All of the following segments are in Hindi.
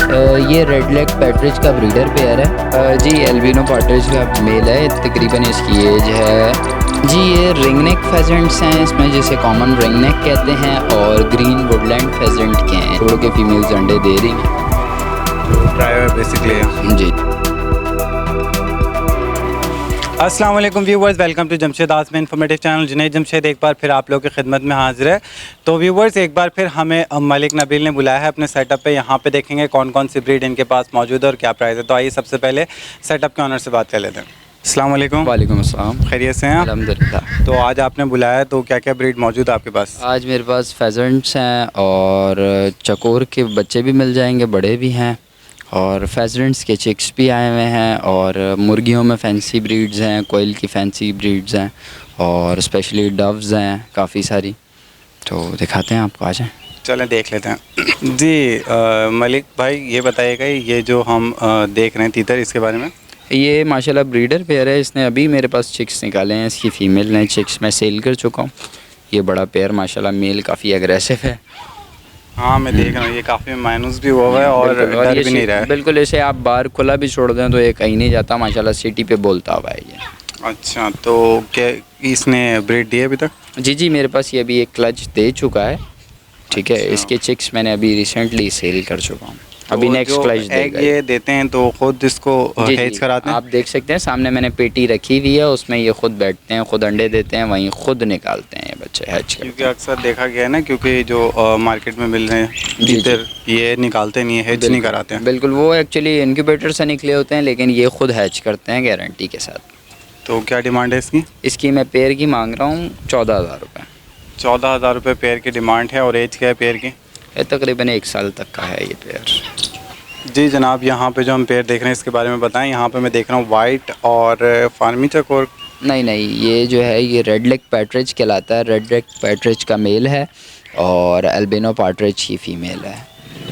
ये रेड लेग पैट्रिज का ब्रीडर पेयर है। जी एल्बिनो पैट्रिज का मेल है, तकरीबन इसकी एज है। जी ये रिंगनेक फेजेंट्स हैं, इसमें जिसे कॉमन रिंगनेक कहते हैं, और ग्रीन वुडलैंड फेजेंट के हैं। छोड़ के फीमेल्स अंडे दे रही हैं। ड्राइवर बेसिकली जी। अस्सलाम वालेकुम व्यूवर्स, वेलकम टू जमशेद आसम इन्फॉर्मेटिव चैनल। जुनैद जमशेद एक बार फिर आप लोगों की खिदमत में हाजिर है। तो व्यूवर्स, एक बार फिर हमें मलिक नबील ने बुलाया है अपने सेटअप पे। यहाँ पे देखेंगे कौन कौन सी ब्रीड इनके पास मौजूद है और क्या प्राइस है। तो आइए सबसे पहले सेटअप के ऑनर से बात कर लेते हैं। अस्सलाम वालेकुम। वालेकुम अस्सलाम। खैरियत से हैं आप? अल्हम्दुलिल्लाह। तो आज आपने बुलाया, तो क्या क्या ब्रीड मौजूद है आपके पास? आज मेरे पास फेजेंट्स हैं और चकोर के बच्चे भी मिल जाएंगे, बड़े भी हैं, और फेजेंट्स के चिक्स भी आए हुए हैं, और मुर्गियों में फैंसी ब्रीड्स हैं, कोयल की फैंसी ब्रीड्स हैं, और स्पेशली डव्स हैं काफ़ी सारी। तो दिखाते हैं आपको, आ जाएं। चलें देख लेते हैं। जी मलिक भाई, ये बताइएगा ये जो हम देख रहे हैं तीतर, इसके बारे में। ये माशाल्लाह ब्रीडर पेयर है। इसने अभी मेरे पास चिक्स निकाले हैं। इसकी फ़ीमेल ने चिक्स मैं सेल कर चुका हूँ। ये बड़ा पेयर माशाल्लाह मेल काफ़ी एग्रेसिव है। हाँ मैं देख रहा हूँ, ये काफ़ी मायूस भी हुआ हुआ है और डर भी नहीं रहा है। बिल्कुल, ऐसे आप बाहर खुला भी छोड़ दें तो ये कहीं नहीं जाता माशाल्लाह, सिटी पे बोलता हुआ है ये। अच्छा, तो क्या इसने ब्रीड दी है अभी तक? जी जी, मेरे पास ये अभी एक क्लच दे चुका है। ठीक है, अच्छा। इसके चिक्स मैंने अभी रिसेंटली सेल कर चुका हूँ। अभी तो नेक्स्ट जो क्लच एग देगा ये देते हैं तो खुद इसको जी हैच जी, कराते हैं? आप देख सकते हैं सामने मैंने पेटी रखी हुई है, उसमें ये खुद बैठते हैं, खुद अंडे देते हैं, वहीं खुद निकालते हैं ये बच्चे हैच करके। क्योंकि अक्सर देखा गया है ना, क्योंकि जो मार्केट में मिल रहे हैं जी। तीतर, ये निकालते नहीं है, हैच नहीं कराते हैं। बिल्कुल, वो एक्चुअली इनक्यूबेटर से निकले होते हैं, लेकिन ये खुद हैच करते हैं गारंटी के साथ। तो क्या डिमांड है इसकी? इसकी मैं पेयर की मांग रहा हूँ 14,000 रुपये। 14,000 रुपये पेयर की डिमांड है। और एज क्या है पेयर की? ये तकरीबन 1 साल तक का है ये पेयर। जी जनाब, यहाँ पे जो हम पेयर देख रहे हैं इसके बारे में बताएं। यहाँ पे मैं देख रहा हूँ वाइट और फार्मी चकोर। नहीं, ये जो है ये रेड लेग पैट्रिज कहलाता है। रेड लेग पैट्रिज का मेल है और एल्बिनो पैट्रिज की फ़ीमेल है।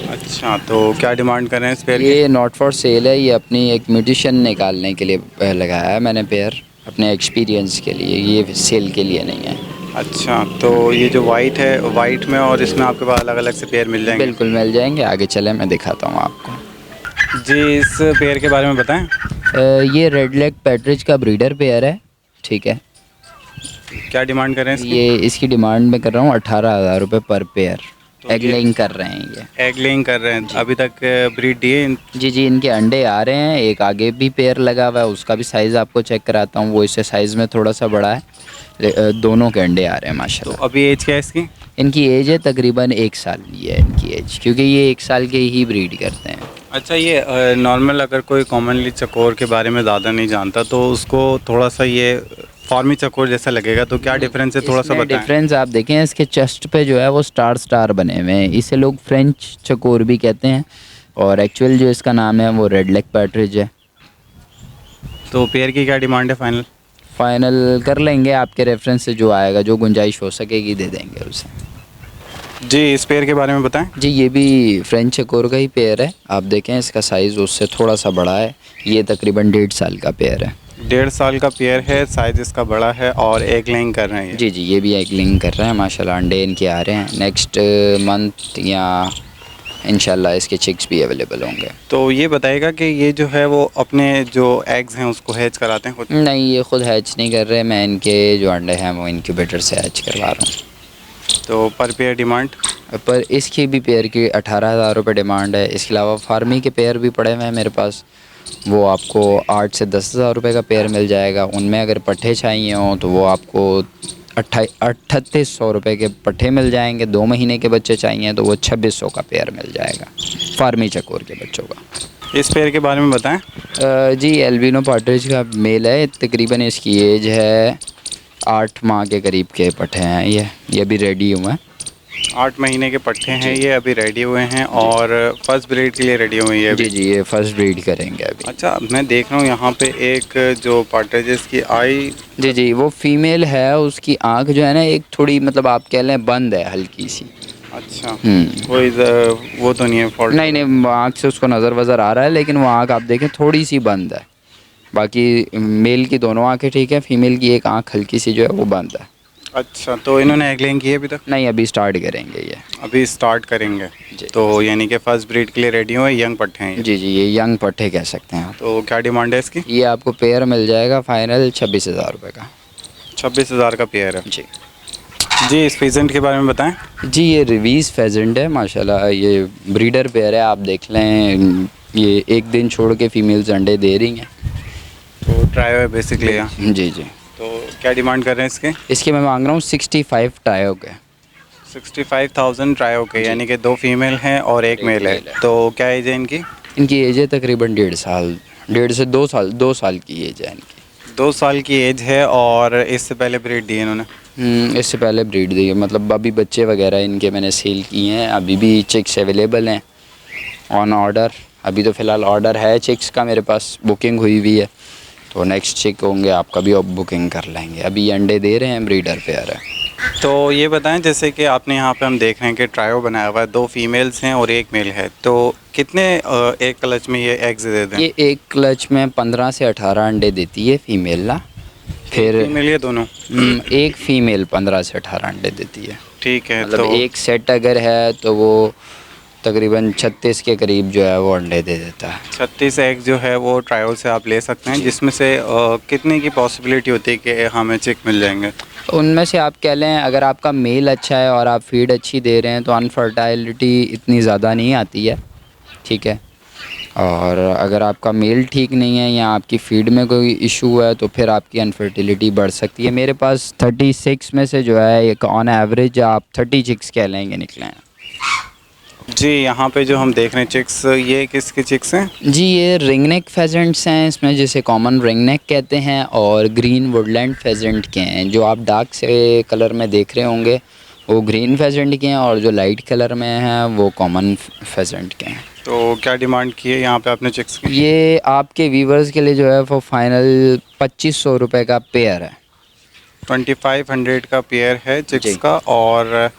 अच्छा, तो क्या डिमांड कर रहे हैं इस पेयर की? ये नॉट फॉर सेल है, ये अपनी एक म्यूटेशन निकालने के लिए लगाया है मैंने पेयर, अपने एक्सपीरियंस के लिए। ये सेल के लिए नहीं है। अच्छा, तो ये जो वाइट है, वाइट में और इसमें आपके पास अलग अलग से पेयर मिल जाएंगे? बिल्कुल मिल जाएंगे, आगे चले मैं दिखाता हूँ आपको। जी इस पेयर के बारे में बताएं। ये रेड लेग पैट्रिज का ब्रीडर पेयर है। ठीक है, क्या डिमांड कर रहे हैं इसकी? ये इसकी डिमांड मैं कर रहा हूँ 18,000 रुपये पर पेयर। तो एग ये- लेइंग कर रहे हैं ये। एग लेइंग कर रहे हैं। अभी तक ब्रीड दिए? जी जी, इनके अंडे आ रहे हैं। एक आगे भी पेयर लगा हुआ है, उसका भी साइज़ आपको चेक कराता हूँ। वो इससे साइज़ में थोड़ा सा बड़ा है। दोनों के अंडे आ रहे हैं तो माशाल्लाह। अभी एज क्या है इसकी? इनकी एज है तकरीबन 1 साल की है इनकी एज, क्योंकि ये 1 साल के ही ब्रीड करते हैं। अच्छा, ये नॉर्मल अगर कोई कॉमनली चकोर के बारे में ज़्यादा नहीं जानता तो उसको थोड़ा सा ये फार्मी चकोर जैसा लगेगा, तो क्या डिफरेंस है थोड़ा सा बताएं। डिफरेंस आप देखें, इसके चेस्ट पे जो है वो स्टार बने हुए हैं। इसे लोग फ्रेंच चकोर भी कहते हैं, और एक्चुअल जो इसका नाम है वो रेड लेग पैट्रिज है। तो पेयर की क्या डिमांड है फाइनल? फाइनल कर लेंगे, आपके रेफरेंस से जो आएगा, जो गुंजाइश हो सकेगी दे देंगे उसे। जी इस पेयर के बारे में बताएं। जी ये भी फ्रेंच चकोर का ही पेयर है। आप देखें इसका साइज़ उससे थोड़ा सा बड़ा है। ये तकरीबन 1.5 साल का पेयर है। 1.5 साल का पेयर है, साइज इसका बड़ा है और एग लेइंग कर रहे हैं ये। जी ये भी एग लेइंग कर रहे हैं माशाल्लाह। अंडे इनके आ रहे हैं। नेक्स्ट मंथ या इंशाल्लाह इसके चिक्स भी अवेलेबल होंगे। तो ये बताएगा कि ये जो है वो अपने जो एग्स हैं उसको हैच कराते हैं खुद? नहीं, ये खुद हैच नहीं कर रहे। मैं इनके जो अंडे हैं वो इनक्यूबेटर से हैच करवा रहा हूँ। तो पर पेयर डिमांड? पर इसकी भी पेयर की 18,000 रुपये डिमांड है। इसके अलावा फार्मी के पेयर भी पड़े हुए हैं मेरे पास, वो आपको 8 से 10,000 रुपये का पेयर मिल जाएगा। उनमें अगर पट्ठे चाहिए हों तो वो आपको 3800 रुपये के पट्ठे मिल जाएंगे। 2 महीने के बच्चे चाहिए तो वो 2600 का पेयर मिल जाएगा फार्मी चकोर के बच्चों का। इस पेयर के बारे में बताएं। जी एल्बिनो पैट्रिज का मेल है। तकरीबन इसकी एज है 8 माह के करीब के पट्ठे हैं ये अभी रेडी हुए हैं। 8 महीने के पट्ठे हैं ये, अभी रेडी हुए हैं और फर्स्ट ब्रीड के लिए रेडी हुई है अभी। जी ये फर्स्ट ब्रीड करेंगे अभी। अच्छा, मैं देख रहा हूँ यहाँ पे एक जो पार्टरेजेस की आई। जी वो फीमेल है। उसकी आंख जो है ना एक थोड़ी, मतलब आप कह लें बंद है हल्की सी। अच्छा, वो तो नहीं है फॉल्ट? नहीं, आँख से उसको नज़र वज़र आ रहा है, लेकिन वो आँख आप देखें थोड़ी सी बंद है। बाकी मेल की दोनों आँखें ठीक है, फीमेल की एक आँख हल्की सी जो है वो बंद है। अच्छा, तो इन्होंने एग लेइंग की है अभी तक? नहीं, अभी स्टार्ट करेंगे ये। अभी स्टार्ट करेंगे। जी तो यानी कि फर्स्ट ब्रीड के लिए रेडी हुए, यंग पट्टे हैं ये। जी जी, ये यंग पट्टे कह सकते हैं आप। तो क्या डिमांड है इसकी? ये आपको पेयर मिल जाएगा फाइनल 26,000 रुपये का। 26,000 का पेयर है। जी जी, इस फीजेंट के बारे में बताएं। जी, ये रिवीज फेजेंट है माशाल्लाह, ये ब्रीडर पेयर है, आप देख लें। ये एक दिन छोड़ के फीमेल्स अंडे दे रही हैं। तो ट्रायो है बेसिकली यहाँ। जी जी, तो क्या डिमांड कर रहे हैं इसके? इसके मैं मांग रहा हूँ 65 ट्रायो के। 65,000 ट्रायो के, जी। यानी कि 2 फीमेल हैं और एक एक मेल है। मेल है। तो क्या एज है इनकी? इनकी एज है तकरीबन 1.5 साल, 1.5 से 2 साल की एज है इनकी। 2 साल की एज है। और इससे पहले ब्रीड दी है इन्होंने? इससे पहले ब्रीड दी है, मतलब अभी बच्चे वगैरह इनके मैंने सेल किए हैं। अभी भी चिक्स अवेलेबल हैं ऑन ऑर्डर। अभी तो फ़िलहाल ऑर्डर है चिक्स का मेरे पास, बुकिंग हुई हुई है। तो नेक्स्ट चिक होंगे आपका भी अब बुकिंग कर लेंगे। अभी अंडे दे रहे हैं, ब्रीडर पेयर है। तो ये बताएं, जैसे कि आपने यहाँ पे हम देख रहे हैं कि ट्रायो बनाया हुआ है, 2 फीमेल्स हैं और एक मेल है। तो कितने एक क्लच में ये एग्स दे दें? ये एक क्लच में 15 से 18 अंडे देती है फीमेल ना। फिर फीमेल ये दोनों? एक फीमेल 15 से 18 अंडे देती है। ठीक है। मतलब तो एक सेट अगर है तो वो तकरीबन 36 के करीब जो है वो अंडे दे देता है। 36 एग जो है वो ट्रायल से आप ले सकते हैं, जिसमें से कितने की पॉसिबिलिटी होती है कि हमें चिक मिल जाएंगे? उनमें से आप कह लें, अगर आपका मेल अच्छा है और आप फीड अच्छी दे रहे हैं तो अनफर्टाइलिटी इतनी ज़्यादा नहीं आती है, ठीक है। और अगर आपका मेल ठीक नहीं है या आपकी फीड में कोई इशू है तो फिर आपकी अनफर्टिलिटी बढ़ सकती है। मेरे पास 36 में से जो है एक ऑन एवरेज आप 30 चिक्स कह लेंगे निकले हैं। जी, यहाँ पे जो हम देख रहे हैं चिक्स, ये किसके चिक्स हैं? जी, ये रिंगनेक फेजेंट्स हैं इसमें, जिसे कॉमन रिंगनेक कहते हैं, और ग्रीन वुडलैंड फेजेंट के हैं। जो आप डार्क से कलर में देख रहे होंगे वो ग्रीन फेजेंट के हैं, और जो लाइट कलर में हैं वो कॉमन फेजेंट के हैं। तो क्या डिमांड की है यहाँ पे आपने चिक्स की? ये आपके व्यूवर्स के लिए जो है वो फाइनल 2500 रुपये का पेयर है। 2500 का पेयर है चिक्स जी। का। और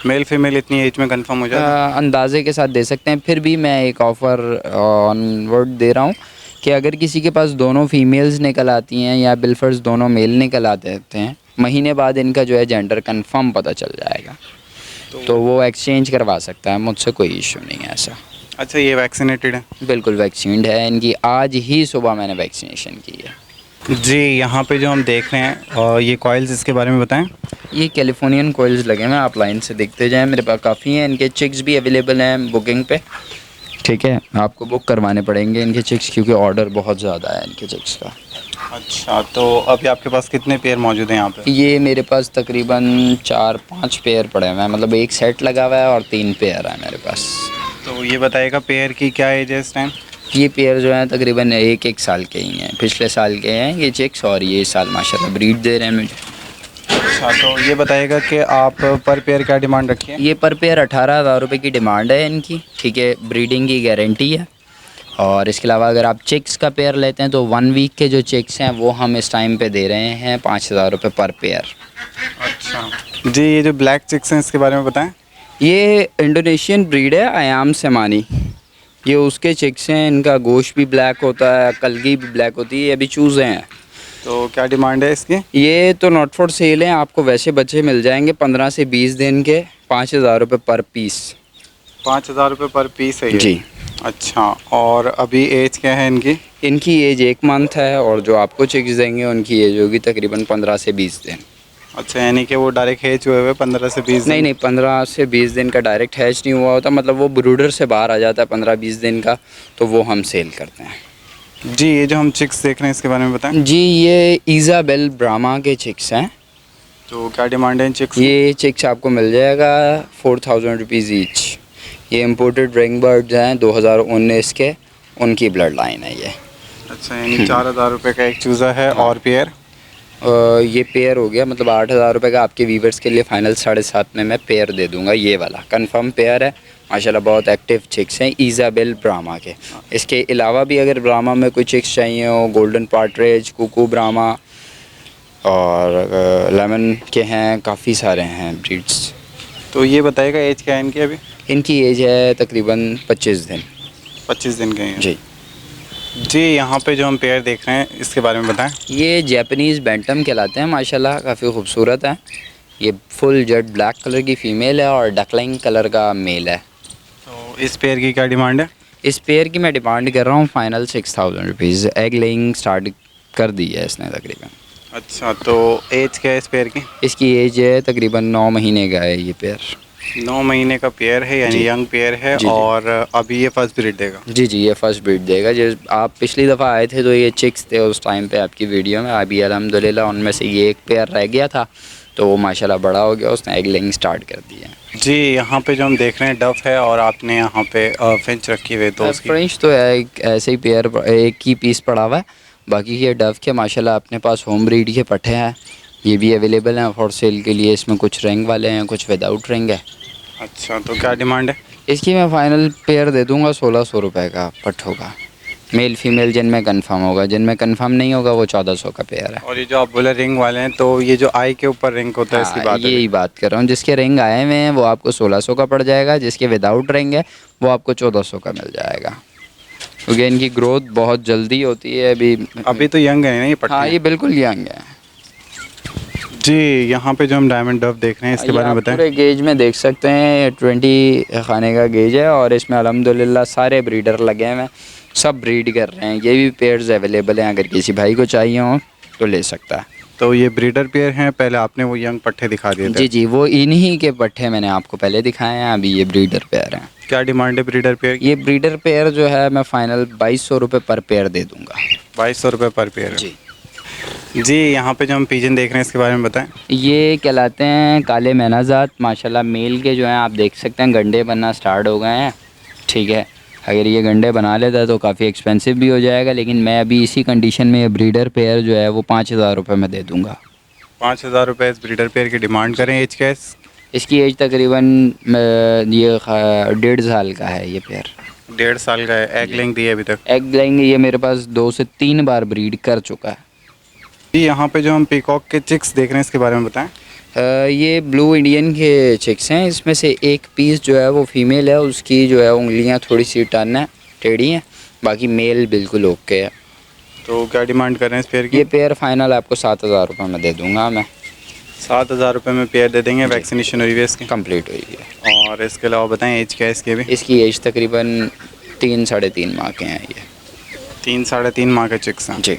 मेल फीमेल इतनी एज में कंफर्म हो जाता है? अंदाजे के साथ दे सकते हैं। फिर भी मैं एक ऑफ़र ऑनवर्ड दे रहा हूँ कि अगर किसी के पास दोनों फीमेल्स निकल आती हैं या बिलफर्स दोनों मेल निकल आते हैं, महीने बाद इनका जो है जेंडर कंफर्म पता चल जाएगा, तो वो एक्सचेंज करवा सकता है मुझसे, कोई इशू नहीं है ऐसा। अच्छा, ये वैक्सीनेटेड है? बिल्कुल वैक्सीन्ड है इनकी, आज ही सुबह मैंने वैक्सीनेशन की है। जी, यहाँ पे जो हम देख रहे हैं, और ये कॉइल्स, इसके बारे में बताएं। ये कैलिफोर्नियन कोयल्स लगे हुए हैं, आप लाइन से देखते जाएं, मेरे पास काफ़ी हैं। इनके चिक्स भी अवेलेबल हैं बुकिंग पे, ठीक है। आपको बुक करवाने पड़ेंगे इनके चिक्स, क्योंकि ऑर्डर बहुत ज़्यादा है इनके चिक्स का। अच्छा, तो अभी आपके पास कितने पेयर मौजूद हैं यहाँ पे? ये मेरे पास तकरीबन 4-5 पेयर पड़े हुए हैं, मतलब एक सेट लगा हुआ है और 3 पेयर है मेरे पास। तो ये बताइएगा पेयर की क्या एज है इस टाइम? ये पेयर जो हैं तकरीबन एक साल के ही हैं, पिछले साल के हैं ये चिक्स, और ये साल माशाल्लाह ब्रीड दे रहे हैं मुझे। अच्छा, तो ये बताइएगा कि आप पर पेयर क्या डिमांड रखी है? ये पर पेयर 18,000 रुपये की डिमांड है इनकी, ठीक है। ब्रीडिंग की गारंटी है। और इसके अलावा अगर आप चिक्स का पेयर लेते हैं तो 1 वीक के जो चिक्स हैं वो हम इस टाइम पे दे रहे हैं 5,000 रुपये पर पेयर। अच्छा जी, ये जो ब्लैक चिक्स हैं इसके बारे में बताएं। ये इंडोनेशियन ब्रीड है, आयाम सेमानी। ये उसके चिक्स हैं, इनका गोश्त भी ब्लैक होता है, कलगी भी ब्लैक होती है। ये अभी चूज़े हैं। तो क्या डिमांड है इसकी? ये तो नॉट फॉर सेल है, आपको वैसे बच्चे मिल जाएंगे 15 से 20 दिन के, 5,000 रुपये पर पीस। 5,000 रुपये पर पीस है ये? जी। अच्छा, और अभी एज क्या है इनकी? इनकी एज 1 मंथ है, और जो आपको चिक्स देंगे उनकी एज होगी तकरीबन 15 से 20 दिन। अच्छा, यानी कि वो डायरेक्ट हैच हुए हुए 15 से 20 दिन? नहीं, 15 से 20 दिन का डायरेक्ट हैच नहीं हुआ होता, मतलब वो ब्रूडर से बाहर आ जाता है 15-20 दिन का, तो वो हम सेल करते हैं। जी, ये जो हम चिक्स देख रहे हैं इसके बारे में बताएं। जी, ये इज़ाबेल ब्रामा के चिक्स हैं। तो क्या डिमांड है इन चिक्स? ये चिक्स आपको मिल जाएगा 4,000 रुपीज़ ईच। ये इम्पोर्टेड रिंग बर्ड्स हैं 2019 के, उनकी ब्लड लाइन है ये। अच्छा, यानी 4,000 रुपये का एक चूज़ा है। और पेयर? ये पेयर हो गया, मतलब 8,000 रुपये का आपके वीवर्स के लिए फाइनल 7.5 में मैं पेयर दे दूंगा। ये वाला कंफर्म पेयर है, माशाल्लाह बहुत एक्टिव चिक्स हैं इज़ाबेल ब्रामा के। इसके अलावा भी अगर ब्रामा में कोई चिक्स चाहिए हो, गोल्डन पार्ट्रेज, कुकू ब्रामा और लेमन के हैं, काफ़ी सारे हैं ब्रीड्स। तो ये बताइएगा एज क्या है इनकी अभी? इनकी एज है तकरीबन 25 दिन। 25 दिन के हैं जी जी। यहाँ पे जो हम पेयर देख रहे हैं इसके बारे में बताएं। ये जैपनीज़ बैंटम कहलाते हैं, माशाल्लाह काफ़ी खूबसूरत हैं। ये फुल जेट ब्लैक कलर की फ़ीमेल है और डकलाइन कलर का मेल है। तो इस पेयर की क्या डिमांड है? इस पेयर की मैं डिमांड कर रहा हूँ final 6000 rupees. Egg laying start कर दी है इसने तकरीबन। अच्छा, तो एज क्या है इस पेयर की? इसकी एज है तकरीबन 9 महीने का है ये पेयर। 9 महीने का पेयर है, यानी जी। यंग पेयर है। जी, जी। और अभी ये फर्स्ट ब्रीड देगा? जी जी, ये फर्स्ट ब्रीड देगा। जो आप पिछली दफ़ा आए थे तो ये चिक्स थे उस टाइम पे आपकी वीडियो में। अभी अल्हम्दुलिल्लाह उनमें से ये एक पेयर रह गया था, तो वो माशाल्लाह बड़ा हो गया, उसने एग लेइंग स्टार्ट कर दिया है। जी, यहाँ पे जो हम देख रहे हैं डफ है, और आपने यहाँ पे फिंच रखी हुई है, तो उसकी फ्रेंच तो है, एक ऐसे ही पेयर एक ही पीस पड़ा हुआ है। बाकी ये डव के माशाल्लाह अपने पास होम ब्रीड के पट्टे हैं, ये भी अवेलेबल हैं फॉर सेल के लिए। इसमें कुछ रिंग वाले हैं, कुछ विदाउट रिंग है। अच्छा, तो क्या डिमांड है? इसकी मैं फ़ाइनल पेयर दे दूंगा 1600 रुपये का पट होगा। मेल फीमेल जिनमें कंफर्म होगा, जिनमें कंफर्म नहीं होगा वो 1400 का पेयर है। और ये जो आप बोले रिंग वाले हैं, तो ये जो आई के ऊपर रिंग होता है, इसकी हाँ, बात है? यही बात कर रहा हूँ। जिसके रिंग आए हुए हैं वो आपको 1600 का पड़ जाएगा, जिसके विदाउट रिंग है वो आपको 1400 का मिल जाएगा, क्योंकि इनकी ग्रोथ बहुत जल्दी होती है। अभी तो यंग है ना ये पट्टे? हाँ, ये बिल्कुल यंग है। जी, यहाँ पे जो हम डायमंड डव देख रहे हैं, इसके बारे में बताएं। पूरे गेज में देख सकते हैं, 20 खाने का गेज है और इसमें अल्हम्दुलिल्लाह सारे ब्रीडर लगे हुए हैं, सब ब्रीड कर रहे हैं। ये भी पेयर्स अवेलेबल हैं, अगर किसी भाई को चाहिए हो तो ले सकता है। तो ये ब्रीडर पेयर हैं, पहले आपने वो यंग पट्टे दिखा दिए थे। जी जी, वो इन्हीं के पट्टे मैंने आपको पहले दिखाए हैं, अभी ये ब्रीडर पेयर हैं। क्या डिमांड है ब्रीडर पेयर की? ये ब्रीडर पेयर जो है मैं फ़ाइनल 2200 रुपये पर पेयर दे दूँगा। 2200 रुपये पर पेयर? जी जी, यहाँ पे जो हम पिजन देख रहे हैं, इसके बारे में बताएं। ये कहलाते हैं काले मैनाजात। माशाल्लाह मेल के जो हैं आप देख सकते हैं गंडे बनना स्टार्ट हो गए हैं। ठीक है, अगर ये गंडे बना लेता है तो काफ़ी एक्सपेंसिव भी हो जाएगा, लेकिन मैं अभी इसी कंडीशन में ये ब्रीडर पेयर जो है वो 5000 रुपये में दे दूँगा। 5000 रुपये इस ब्रीडर पेयर की डिमांड करें। एज क्या है? इसकी एज तकरीबन ये 1.5 साल का है ये पेयर। 1.5 साल का है। एग लेंग दी है अभी तक? एग लेंगे ये मेरे पास 2 से 3 बार ब्रीड कर चुका है। जी, यहाँ पे जो हम पीकॉक के चिक्स देख रहे हैं, इसके बारे में बताएं। ये ब्लू इंडियन के चिक्स हैं। इसमें से एक पीस जो है वो फीमेल है, उसकी जो है उंगलियां थोड़ी सी टर्न है, टेढ़ी हैं, बाकी मेल बिल्कुल ओके है। तो क्या डिमांड कर रहे हैं इस पेयर की? ये पेयर फाइनल आपको 7000 रुपये में दे दूंगा मैं। 7000 रुपये में पेयर दे देंगे। वैक्सीनेशन हुई है इसकी? कंप्लीट हुई है। और इसके अलावा बताएं एज क्या है इसकी अभी? इसकी एज तकरीबन 3 साढ़े 3 माह के हैं ये। 3 साढ़े 3 माह के चिक्स हैं? जी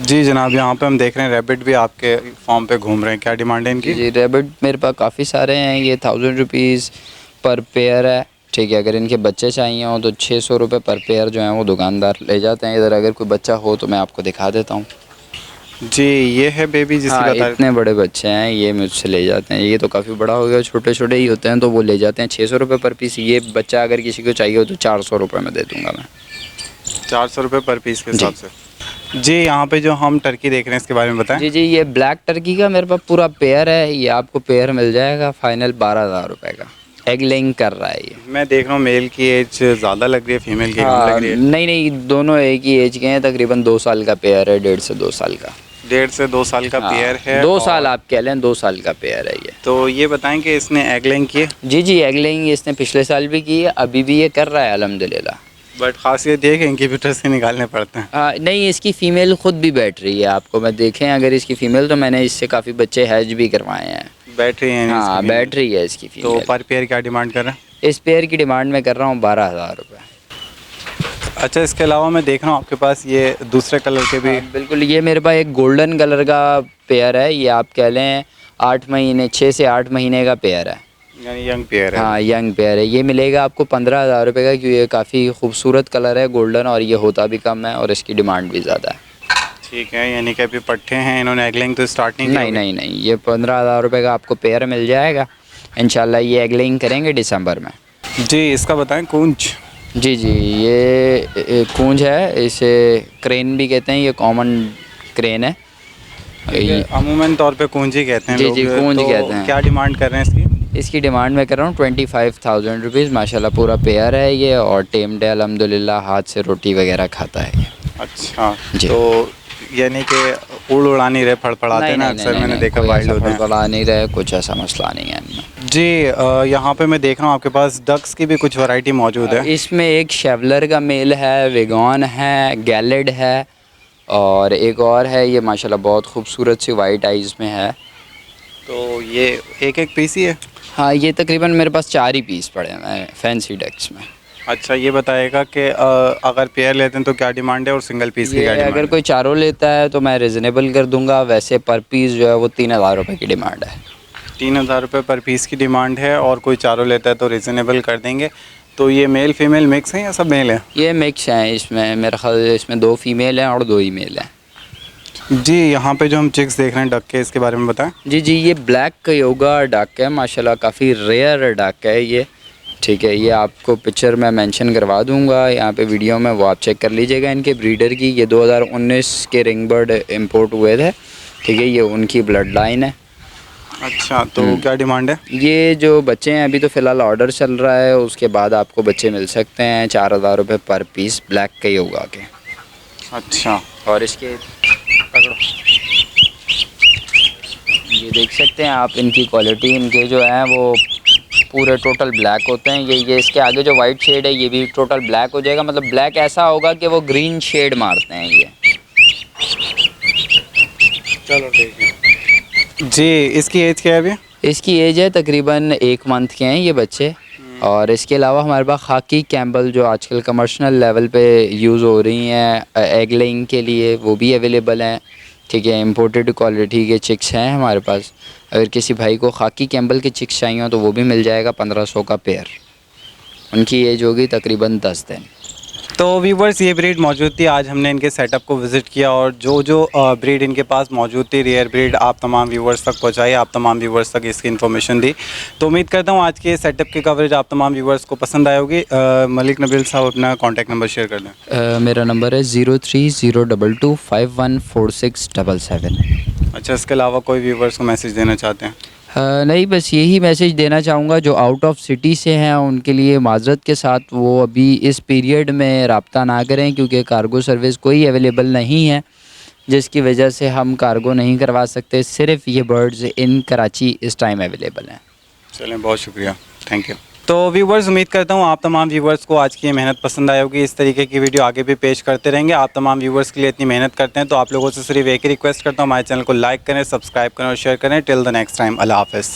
जी जनाब, यहाँ पे हम देख रहे हैं रैबिट भी आपके फॉर्म पे घूम रहे हैं। क्या डिमांड है इनकी? जी, रैबिट मेरे पास काफ़ी सारे हैं। ये 1000 रुपीज़ पर पेयर है। ठीक है, अगर इनके बच्चे चाहिए हो तो 600 रुपये पर पेयर जो हैं वो दुकानदार ले जाते हैं। इधर अगर कोई बच्चा हो तो मैं आपको दिखा देता हूँ। जी, ये है बेबी जिसकी हाँ, बता रहे इतने बड़े बच्चे हैं, ये मुझसे ले जाते हैं। ये तो काफ़ी बड़ा हो गया, छोटे छोटे ही होते हैं तो वो ले जाते हैं 600 रुपये पर पीस। ये बच्चा अगर किसी को चाहिए हो तो 400 रुपये में दे दूँगा मैं। 400 रुपये पर पीस के हिसाब से? जी, यहाँ पे जो हम टर्की देख रहे हैं, इसके बारे में बताएं। जी जी, ये ब्लैक टर्की का मेरे पास पूरा पेयर है। ये आपको पेयर मिल जाएगा फाइनल 12000 रुपये का। एग लेइंग कर रहा है ये। मैं देख रहा हूँ मेल की एज ज़्यादा लग रही है, फीमेल की कम हाँ, लग रही है। नहीं नहीं, दोनों एक ही एज के हैं। तकरीबन 2 साल का पेयर है, 1.5 से 2 साल का। 1.5 से 2 साल का हाँ, पेयर है। 2 साल आप कह लें, 2 साल का पेयर है ये। तो ये बताएं कि इसने एग लेइंग की है? जी जी, एग लेइंग इसने पिछले साल भी की है, अभी भी ये कर रहा है अल्हम्दुलिल्लाह। बट खासियत ये है कि इंक्यूबेटर से निकालने पड़ते हैं। नहीं, इसकी फ़ीमेल ख़ुद भी बैठ रही है। आपको मैं देखें अगर इसकी फ़ीमेल, तो मैंने इससे काफ़ी बच्चे हैज भी करवाए हैं। बैटरी है? हाँ, बैठ रही है इसकी तो फ़ीमेल। पर पेयर क्या डिमांड कर रहे हैं? इस पेयर की डिमांड मैं कर रहा हूँ 12000 रुपये। अच्छा, इसके अलावा मैं देख रहा हूँ आपके पास ये दूसरे कलर के भी। बिल्कुल, ये मेरे पास एक गोल्डन कलर का पेयर है। ये आप कह लें 8 महीने, 6 से 8 महीने का पेयर है। यानी यंग पेयर है? हाँ, यंग पेयर है। ये मिलेगा आपको 15000 रुपये का, क्योंकि ये काफ़ी खूबसूरत कलर है गोल्डन, और ये होता भी कम है और इसकी डिमांड भी ज़्यादा है। ठीक है, यानी कि अभी पट्टे हैं, इन्होंने एग लेइंग तो स्टार्ट नहीं नहीं नहीं नहीं, ये 15000 रुपये का आपको पेयर मिल जाएगा। इंशाल्लाह ये एग लेइंग करेंगे दिसंबर में। जी, इसका बताएं कूंज। जी जी, ये कूंज है, इसे क्रेन भी कहते हैं। ये कॉमन क्रेन है। अमूमन तौर पे कूंज ही कहते हैं जी लोग। जी, कूंज तो कहते हैं। क्या डिमांड कर रहे हैं इसकी? इसकी डिमांड मैं कर रहा हूँ 25000 रुपीज़। माशाल्लाह पूरा पेयर है ये, और टेम्ड है अल्हम्दुलिल्लाह, हाथ से रोटी वगैरह खाता है ये। अच्छा जी। तो यानी कि उड़ा नहीं रहे, फड़फड़ाते हैं ना अक्सर, मैंने देखा वाइल्ड होते हैं। फड़फड़ा नहीं रहे, कुछ ऐसा मसला नहीं है इनमें। जी, यहाँ पे मैं देख रहा हूँ आपके पास डक्स की भी कुछ वैरायटी मौजूद है। इसमें एक शेवलर का मेल है, वेगॉन है, गैलेड है, और एक और है। ये माशाल्लाह बहुत खूबसूरत सी वाइट आइज़ में है। तो ये एक एक पीस ही है? हाँ, ये तकरीबन मेरे पास 4 ही पीस पड़े हैं फैंसी डक्स में। अच्छा, ये बताएगा कि अगर पेयर लेते हैं तो क्या डिमांड है और सिंगल पीस की ये क्या अगर डिमांड है? कोई चारों लेता है तो मैं रिजनेबल कर दूंगा, वैसे पर पीस जो है वो 3000 रुपये की डिमांड है। 3000 रुपये पर पीस की डिमांड है और कोई चारों लेता है तो रिजनेबल कर देंगे। तो ये मेल फीमेल मिक्स हैं या सब मेल हैं? ये मिक्स हैं, इसमें मेरा ख्याल इसमें 2 फीमेल हैं और 2 ही मेल हैं। जी, यहाँ पे जो हम चिक्स देख रहे हैं डक के, इसके बारे में बताएं। जी जी, ये ब्लैक कयोगा डक है, माशाल्लाह काफ़ी रेयर डक है ये। ठीक है, ये आपको पिक्चर में मेंशन करवा दूंगा यहाँ पे वीडियो में, वो आप चेक कर लीजिएगा इनके ब्रीडर की। ये 2019 के रिंग बर्ड इम्पोर्ट हुए थे। ठीक है, ये उनकी ब्लड लाइन है। अच्छा, तो क्या डिमांड है? ये जो बच्चे हैं अभी तो फ़िलहाल ऑर्डर चल रहा है, उसके बाद आपको बच्चे मिल सकते हैं 4000 रुपये पर पीस ब्लैक कयोगा के। अच्छा, और इसके पकड़ो, ये देख सकते हैं आप इनकी क्वालिटी, इनके जो हैं वो पूरे टोटल ब्लैक होते हैं। ये इसके आगे जो वाइट शेड है ये भी टोटल ब्लैक हो जाएगा, मतलब ब्लैक ऐसा होगा कि वो ग्रीन शेड मारते हैं ये। चलो ठीक है जी। इसकी एज क्या है अभी? इसकी एज है तकरीबन 1 मंथ के हैं ये बच्चे। और इसके अलावा हमारे पास खाकी कैम्बल जो आजकल कमर्शियल लेवल पे यूज़ हो रही हैं एग लेइंग के लिए, वो भी अवेलेबल हैं। ठीक है, इंपोर्टेड क्वालिटी के चिक्स हैं हमारे पास। अगर किसी भाई को खाकी कैम्बल के चिक्स चाहिए हो तो वो भी मिल जाएगा 1500 का पेयर। उनकी एज होगी तकरीबन 10 दिन। तो व्यूवर्स, ये ब्रीड मौजूद थी, आज हमने इनके सेटअप को विज़िट किया और जो ब्रीड इनके पास मौजूद थी, रेयर ब्रीड, आप तमाम व्यूवर्स तक पहुंचाई, आप तमाम व्यूवर्स तक इसकी इन्फॉर्मेशन दी। तो उम्मीद करता हूं आज के सेटअप की कवरेज आप तमाम व्यूवर्स को पसंद आई होगी। मलिक नबील साहब अपना कॉन्टैक्ट नंबर शेयर कर दें। मेरा नंबर है 0302251467। अच्छा, इसके अलावा कोई व्यूवर्स को मैसेज देना चाहते हैं? नहीं, बस यही मैसेज देना चाहूँगा जो आउट ऑफ सिटी से हैं उनके लिए माज़रत के साथ वो अभी इस पीरियड में रब्ता ना करें, क्योंकि कार्गो सर्विस कोई अवेलेबल नहीं है, जिसकी वजह से हम कार्गो नहीं करवा सकते। सिर्फ ये बर्ड्स इन कराची इस टाइम अवेलेबल हैं। चलें, बहुत शुक्रिया, थैंक यू। तो व्यूवर्स, उम्मीद करता हूँ आप तमाम व्यूवर्स को आज की ये मेहनत पसंद आई होगी। इस तरीके की वीडियो आगे भी पेश करते रहेंगे। आप तमाम व्यूवर्स के लिए इतनी मेहनत करते हैं तो आप लोगों से सिर्फ एक ही रिक्वेस्ट करता हूँ, हमारे चैनल को लाइक करें, सब्सक्राइब करें और शेयर करें। टिल द नेक्स्ट टाइम, अल्लाह हाफ़िज़।